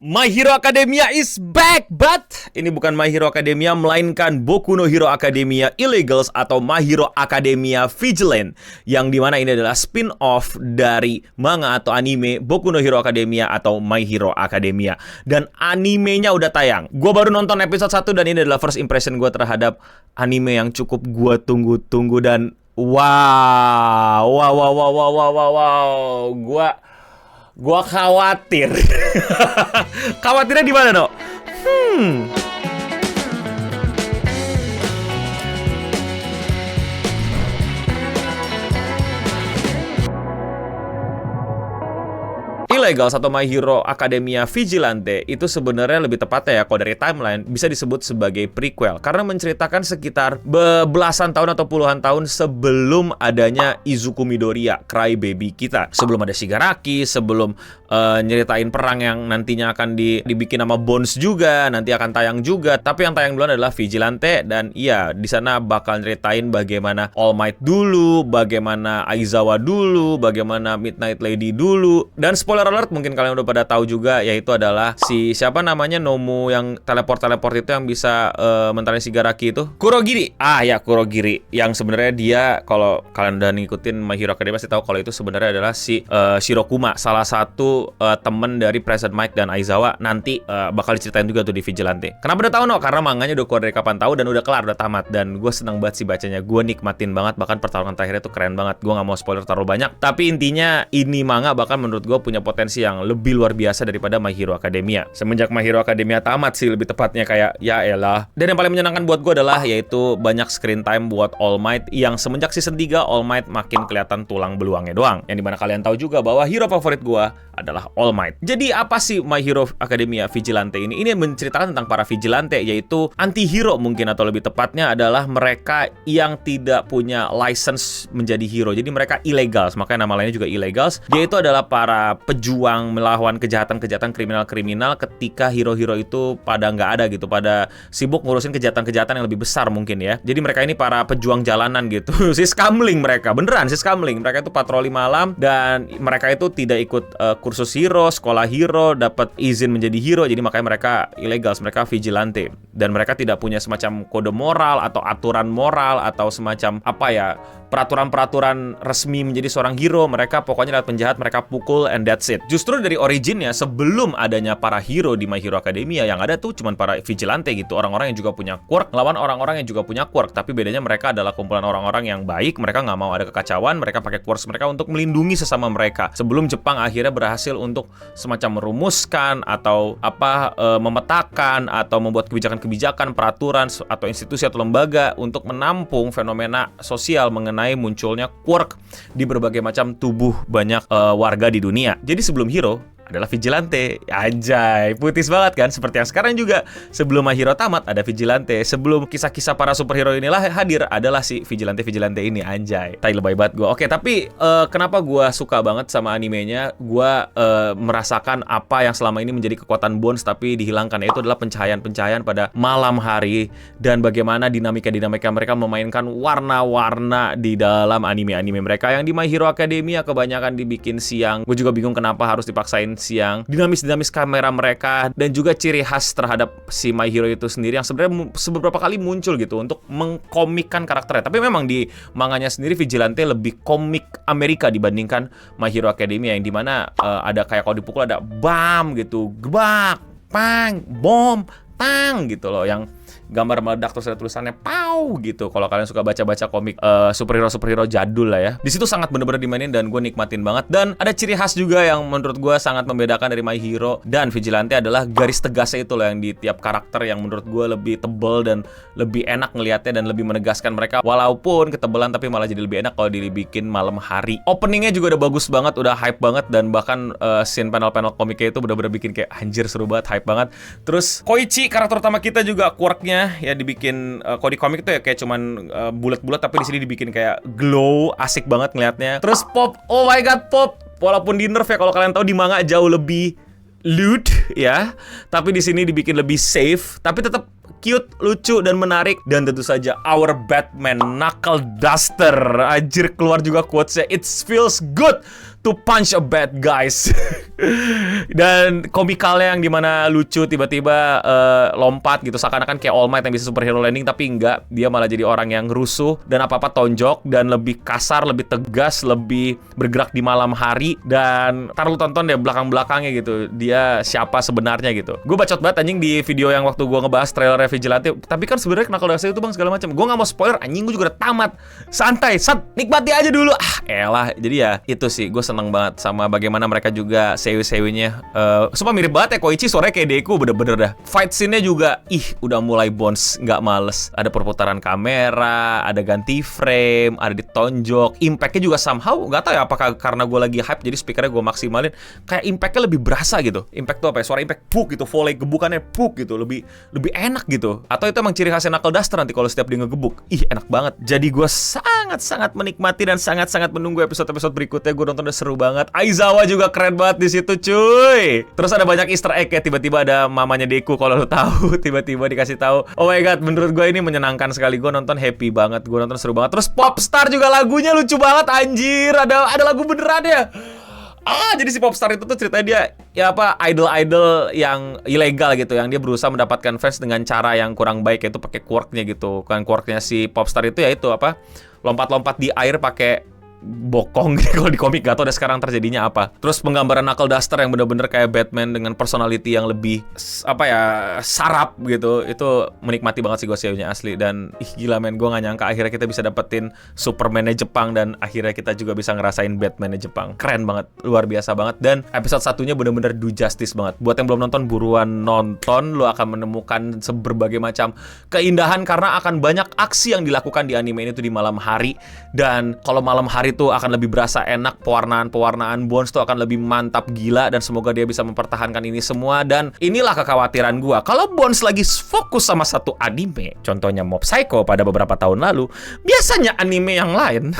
My Hero Academia is back, but ini bukan My Hero Academia, melainkan Boku no Hero Academia Illegals atau My Hero Academia Vigilant, yang dimana ini adalah spin-off dari manga atau anime Boku no Hero Academia atau My Hero Academia. Dan animenya udah tayang. Gue baru nonton episode 1 dan ini adalah first impression gue terhadap anime yang cukup gue tunggu-tunggu dan wow. Gua khawatir. Khawatirnya di mana, Dok? Illegals atau My Hero Academia Vigilante itu sebenarnya lebih tepatnya ya, kalau dari timeline bisa disebut sebagai prequel karena menceritakan sekitar belasan tahun atau puluhan tahun sebelum adanya Izuku Midoriya, cry baby kita. Sebelum ada Shigaraki, sebelum nyeritain perang yang nantinya akan dibikin sama Bones juga, nanti akan tayang juga. Tapi yang tayang duluan adalah Vigilante, dan iya, di sana bakal nyeritain bagaimana All Might dulu, bagaimana Aizawa dulu, bagaimana Midnight Lady dulu. Dan spoiler alert, mungkin kalian udah pada tahu juga, yaitu adalah si siapa namanya Nomu yang teleport itu yang bisa mentalin Shigaraki itu, Kurogiri. Kurogiri, yang sebenarnya dia, kalau kalian udah ngikutin My Hero Academia pasti tahu kalau itu sebenarnya adalah si Shirokuma, salah satu temen dari Present Mic dan Aizawa. Nanti bakal diceritain juga tuh di Vigilante. Kenapa udah tahu, no? Karena manganya udah keluar dari kapan tahu dan udah kelar, udah tamat. Dan gue seneng banget sih bacanya. Gue nikmatin banget, bahkan pertarungan terakhirnya tuh keren banget. Gue gak mau spoiler terlalu banyak, tapi intinya ini manga bahkan menurut gue punya potensi yang lebih luar biasa daripada My Hero Academia. Semenjak My Hero Academia tamat sih, lebih tepatnya, kayak ya elah. Dan yang paling menyenangkan buat gue adalah yaitu banyak screen time buat All Might, yang semenjak season 3 All Might makin kelihatan tulang beluangnya doang. Yang dimana kalian tahu juga bahwa hero favorit gue adalah All Might. Jadi apa sih My Hero Academia Vigilante ini? Ini menceritakan tentang para vigilante, yaitu anti-hero mungkin, atau lebih tepatnya adalah mereka yang tidak punya license menjadi hero. Jadi mereka illegals, makanya nama lainnya juga illegals. Dia itu adalah para pejuang melawan kejahatan-kejahatan kriminal-kriminal ketika hero-hero itu pada nggak ada gitu, pada sibuk ngurusin kejahatan-kejahatan yang lebih besar mungkin ya. Jadi mereka ini para pejuang jalanan gitu. Si skamling mereka, beneran si skamling. Mereka itu patroli malam dan mereka itu tidak ikut kursus hero, sekolah hero, dapat izin menjadi hero. Jadi makanya mereka illegals, mereka vigilante. Dan mereka tidak punya semacam kode moral atau aturan moral atau semacam apa ya, peraturan-peraturan resmi menjadi seorang hero. Mereka pokoknya lihat penjahat, mereka pukul, and that's it. Justru dari originnya, sebelum adanya para hero di My Hero Academia, yang ada tuh cuman para vigilante gitu, orang-orang yang juga punya quirk, lawan orang-orang yang juga punya quirk. Tapi bedanya mereka adalah kumpulan orang-orang yang baik. Mereka nggak mau ada kekacauan, mereka pakai quirks mereka untuk melindungi sesama mereka. Sebelum Jepang akhirnya berhasil untuk semacam merumuskan atau memetakan atau membuat kebijakan-kebijakan, peraturan atau institusi atau lembaga untuk menampung fenomena sosial mengenai munculnya quirk di berbagai macam tubuh banyak warga di dunia. Jadi sebelum hero adalah vigilante. Anjay, putis banget kan? Seperti yang sekarang juga, sebelum My Hero tamat ada vigilante. Sebelum kisah-kisah para superhero inilah hadir, adalah si vigilante ini. Anjay, tai lebay banget gue. Oke, tapi kenapa gue suka banget sama animenya? Gue merasakan apa yang selama ini menjadi kekuatan Bones tapi dihilangkan, yaitu adalah pencahayaan-pencahayaan pada malam hari, dan bagaimana dinamika-dinamika mereka memainkan warna-warna di dalam anime-anime mereka. Yang di My Hero Academia kebanyakan dibikin siang. Gue juga bingung kenapa harus dipaksain siang. Dinamis kamera mereka dan juga ciri khas terhadap si My Hero itu sendiri yang sebenarnya beberapa kali muncul gitu untuk mengkomikkan karakternya. Tapi memang di manganya sendiri Vigilante lebih komik Amerika dibandingkan My Hero Academia, yang dimana ada kayak kalau dipukul ada bam gitu, gebak, pang, bom, tang gitu loh, yang gambar meledak terus ada tulisannya pau gitu. Kalau kalian suka baca-baca komik superhero jadul lah ya, di situ sangat bener-bener dimainin dan gue nikmatin banget. Dan ada ciri khas juga yang menurut gue sangat membedakan dari My Hero dan Vigilante adalah garis tegasnya itu loh, yang di tiap karakter yang menurut gue lebih tebel dan lebih enak ngelihatnya dan lebih menegaskan mereka. Walaupun ketebelan tapi malah jadi lebih enak kalau dibikin malam hari. Openingnya juga udah bagus banget, udah hype banget, dan bahkan scene panel-panel komiknya itu bener-bener bikin kayak anjir seru banget, hype banget. Terus Koichi, karakter utama kita, juga quirknya ya dibikin kalau di komik tuh ya kayak cuman bulat-bulat, tapi di sini dibikin kayak glow, asik banget ngelihatnya. Terus Pop, oh my god, Pop, walaupun di nerf ya, kalau kalian tahu di manga jauh lebih lewd ya, tapi di sini dibikin lebih safe, tapi tetap cute, lucu, dan menarik. Dan tentu saja our Batman Knuckle Duster. Anjir, keluar juga quotesnya, it feels good to punch a bad guys. Dan komikalnya yang dimana lucu tiba-tiba lompat gitu, seakan-akan kayak All Might yang bisa superhero landing, tapi enggak, dia malah jadi orang yang rusuh dan apa-apa tonjok dan lebih kasar, lebih tegas, lebih bergerak di malam hari. Dan ntar lu tonton deh belakang-belakangnya gitu, dia siapa sebenarnya gitu. Gue bacot banget anjing di video yang waktu gue ngebahas trailer Vigilante, tapi kan sebenarnya Knuckle Duster itu bang segala macam. Gue nggak mau spoiler anjing, gue juga udah tamat. Santai, nikmati aja dulu. Elah, jadi ya itu sih gue seneng banget sama bagaimana mereka juga sewi-sewinya. Sumpah mirip banget ya Koichi, suaranya kayak Deku, bener-bener dah. Fight scene-nya juga, udah mulai bones, nggak males. Ada perputaran kamera, ada ganti frame, ada ditonjok. Impact-nya juga somehow, nggak tahu ya apakah karena gue lagi hype jadi speakernya gue maksimalin, kayak impact-nya lebih berasa gitu. Impact tuh apa ya? Suara impact, puk gitu, volley gebukannya puk gitu, lebih enak gitu. Atau itu emang ciri khasnya Knuckle Duster nanti kalau setiap dia ngegebuk. Enak banget. Jadi gue sangat-sangat menikmati dan sangat-sangat menunggu episode-episode berikutnya. Gue nonton udah seru banget. Aizawa juga keren banget di situ, cuy. Terus ada banyak Easter egg ya. Tiba-tiba ada mamanya Deku kalau lo tahu. Tiba-tiba dikasih tahu. Oh my god, menurut gue ini menyenangkan sekali. Gue nonton happy banget. Gue nonton seru banget. Terus Popstar juga lagunya lucu banget, anjir. Ada lagu beneran ya. Jadi si Popstar itu tuh ceritanya dia ya apa idol yang ilegal gitu, yang dia berusaha mendapatkan fans dengan cara yang kurang baik, yaitu pakai quirknya gitu. Kan quirknya si Popstar itu ya itu apa, lompat-lompat di air pakai bokong gitu. Kalau di komik gak tau deh sekarang terjadinya apa. Terus penggambaran Knuckle Duster yang bener-bener kayak Batman dengan personality yang lebih apa ya, sarap gitu. Itu menikmati banget sih gue seiyunya asli. Dan gila men, gue gak nyangka akhirnya kita bisa dapetin Superman-nya Jepang, dan akhirnya kita juga bisa ngerasain Batman-nya Jepang. Keren banget, luar biasa banget. Dan episode satunya bener-bener do justice banget. Buat yang belum nonton, buruan nonton. Lo akan menemukan berbagai macam keindahan karena akan banyak aksi yang dilakukan di anime ini tuh di malam hari. Dan kalau malam hari itu akan lebih berasa enak, pewarnaan Bones tuh akan lebih mantap gila, dan semoga dia bisa mempertahankan ini semua. Dan inilah kekhawatiran gua, kalau Bones lagi fokus sama satu anime, contohnya Mob Psycho pada beberapa tahun lalu, biasanya anime yang lain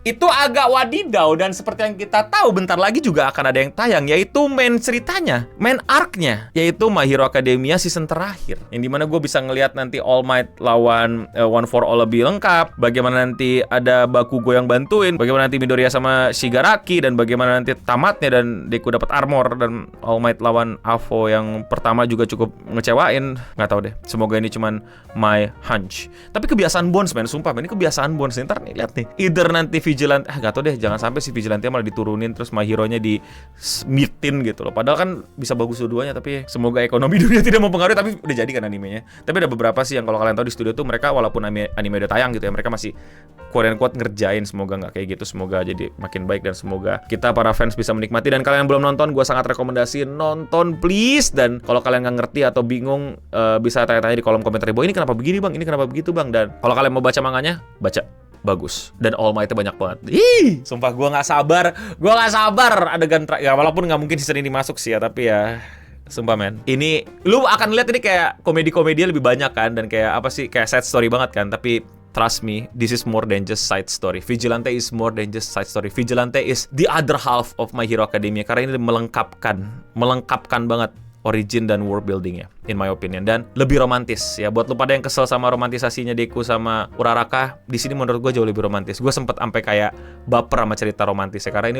itu agak wadidaw. Dan seperti yang kita tahu, bentar lagi juga akan ada yang tayang, yaitu main ceritanya, main arc-nya, yaitu My Hero Academia season terakhir, yang dimana gue bisa ngelihat nanti All Might lawan One for All lebih lengkap, bagaimana nanti ada Bakugo yang bantuin, bagaimana nanti Midoriya sama Shigaraki, dan bagaimana nanti tamatnya dan Deku dapat armor, dan All Might lawan Avo yang pertama juga cukup ngecewain. Nggak tahu deh, semoga ini cuman my hunch. Tapi kebiasaan Bones men, sumpah men, ini kebiasaan Bones. Ntar nih, lihat nih, either nanti Vigilante, gak tau deh, jangan sampai si Vigilante malah diturunin terus My Hero-nya di-smitin gitu loh. Padahal kan bisa bagus dua-duanya, tapi semoga ekonomi dunia tidak mempengaruhi. Tapi udah jadi kan animenya. Tapi ada beberapa sih yang kalau kalian tahu di studio tuh mereka walaupun anime udah tayang gitu ya, mereka masih quote-unquote ngerjain. Semoga nggak kayak gitu, semoga jadi makin baik, dan semoga kita para fans bisa menikmati. Dan kalian yang belum nonton, gue sangat rekomendasi nonton please. Dan kalau kalian nggak ngerti atau bingung, bisa tanya-tanya di kolom komentar, bahwa ini kenapa begini bang, ini kenapa begitu bang. Dan kalau kalian mau baca manganya, baca, bagus. Dan All Might-nya banyak banget. Sumpah gue nggak sabar adegan ya, walaupun nggak mungkin season ini masuk sih ya, tapi ya sumpah men, ini lu akan lihat ini kayak komedi-komedi lebih banyak kan, dan kayak apa sih, kayak side story banget kan. Tapi trust me, this is more than just side story. Vigilante is more than just side story. Vigilante is the other half of My Hero Academia, karena ini melengkapkan banget origin dan world building ya, in my opinion. Dan lebih romantis ya, buat lu pada yang kesel sama romantisasinya Deku sama Uraraka, di sini menurut gue jauh lebih romantis. Gue sempet sampai kayak baper sama cerita romantis ya, karena ini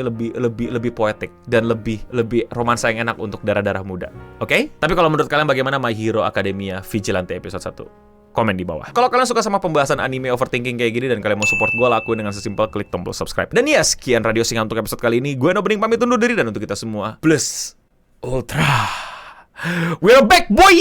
lebih poetik dan lebih romansa yang enak untuk darah-darah muda. Oke? Tapi kalau menurut kalian bagaimana My Hero Academia Vigilante episode 1? Komen di bawah. Kalau kalian suka sama pembahasan anime overthinking kayak gini dan kalian mau support gue, lakuin dengan sesimpel klik tombol subscribe. Dan ya, sekian Radio Singa untuk episode kali ini. Gue Nobening pamit undur diri, dan untuk kita semua, plus Ultra, we're back boy!